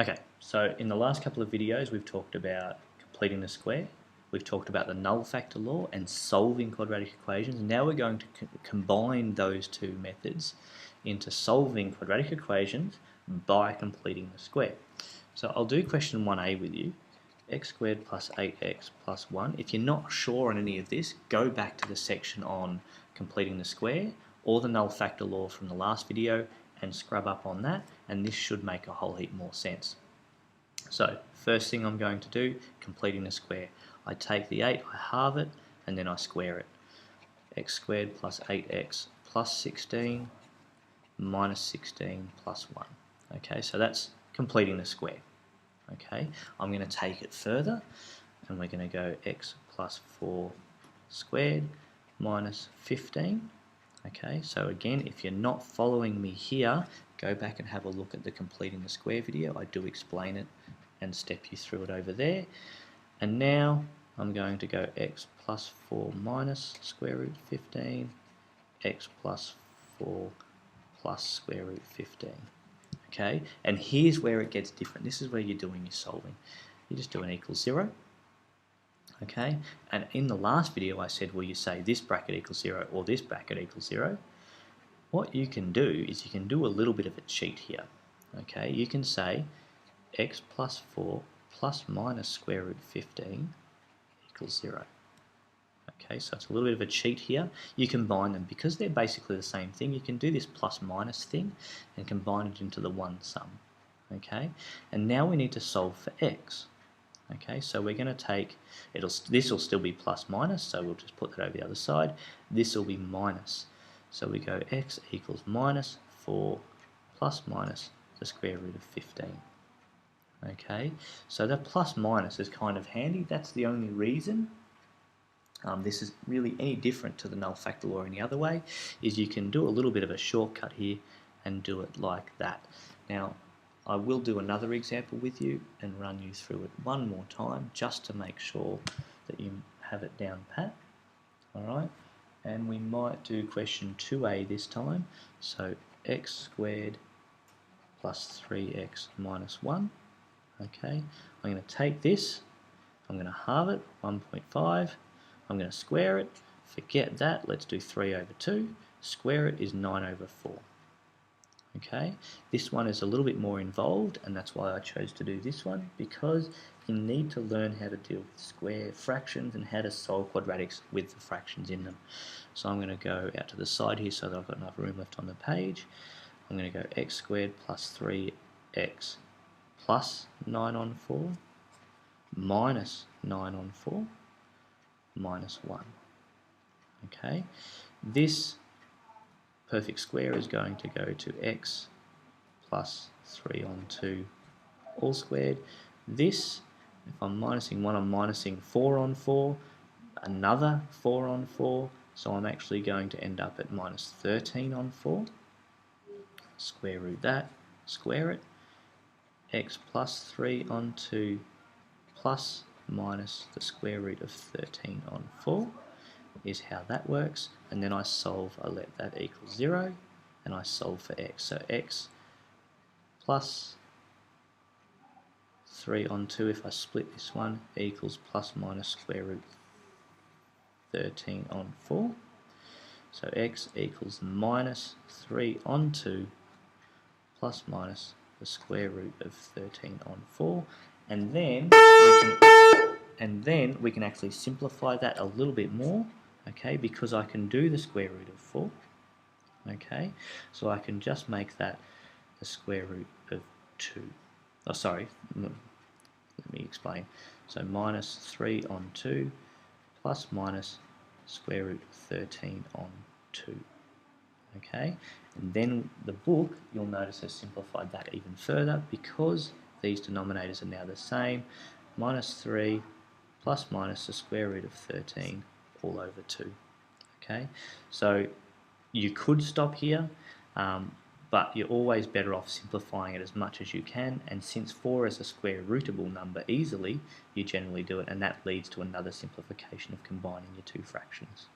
Okay, so in the last couple of videos we've talked about completing the square, we've talked about the null factor law and solving quadratic equations. Now we're going to combine those two methods into solving quadratic equations by completing the square. So I'll do question 1a with you, x squared plus 8x plus 1. If you're not sure on any of this, go back to the section on completing the square or the null factor law from the last video and scrub up on that, and this should make a whole heap more sense. So first thing I'm going to do, completing the square. I take the 8, I halve it, and then I square it. X squared plus 8x plus 16 minus 16 plus 1. Okay, so that's completing the square. Okay, I'm going to take it further, and we're going to go x plus 4 squared minus 15. Okay, so again, if you're not following me here, go back and have a look at the completing the square video. I do explain it and step you through it over there. And now I'm going to go x plus 4 minus square root 15, x plus 4 plus square root 15. Okay, and here's where it gets different. This is where you're doing your solving. You just do an equals 0. Okay, and in the last video I said, well, you say this bracket equals 0 or this bracket equals 0. What you can do is you can do a little bit of a cheat here. Okay, you can say x plus 4 plus minus square root 15 equals 0. Okay, so it's a little bit of a cheat here. You combine them because they're basically the same thing. You can do this plus minus thing and combine it into the one sum. Okay, and now we need to solve for x. Okay, so we're going to take, this will still be plus minus, so we'll just put that over the other side. This will be minus. So we go x equals minus 4 plus minus the square root of 15. Okay, so that plus minus is kind of handy. That's the only reason this is really any different to the null factor law any other way, is you can do a little bit of a shortcut here and do it like that. Now, I will do another example with you and run you through it one more time just to make sure that you have it down pat. Alright, and we might do question 2a this time. So x squared plus 3x minus 1. Okay, I'm going to take this, I'm going to halve it, 1.5. I'm going to square it, forget that, let's do 3 over 2. Square it is 9 over 4. Okay, this one is a little bit more involved, and that's why I chose to do this one, because you need to learn how to deal with square fractions and how to solve quadratics with the fractions in them. So I'm going to go out to the side here so that I've got enough room left on the page. I'm going to go x squared plus 3x plus 9 on 4 minus 9 on 4 minus 1. Okay, this perfect square is going to go to x plus 3 on 2 all squared. This, if I'm minusing 1, I'm minusing 4 on 4, another 4 on 4, so I'm actually going to end up at minus 13 on 4. Square root that, square it. X plus 3 on 2 plus minus the square root of 13 on 4 is how that works, and then I solve, I let that equal 0, and I solve for x. So x plus 3 on 2, if I split this one, equals plus minus square root 13 on 4. So x equals minus 3 on 2 plus minus the square root of 13 on 4, and then we can actually simplify that a little bit more, okay, because I can do the square root of 4, okay, so I can just make that the square root of 2. Oh, sorry, let me explain. So minus 3 on 2 plus minus square root of 13 on 2. Okay, and then the book, you'll notice, has simplified that even further because these denominators are now the same. Minus 3 plus minus the square root of 13 all over 2. Okay, so you could stop here, but you're always better off simplifying it as much as you can, and since 4 is a square rootable number easily, you generally do it, and that leads to another simplification of combining your two fractions.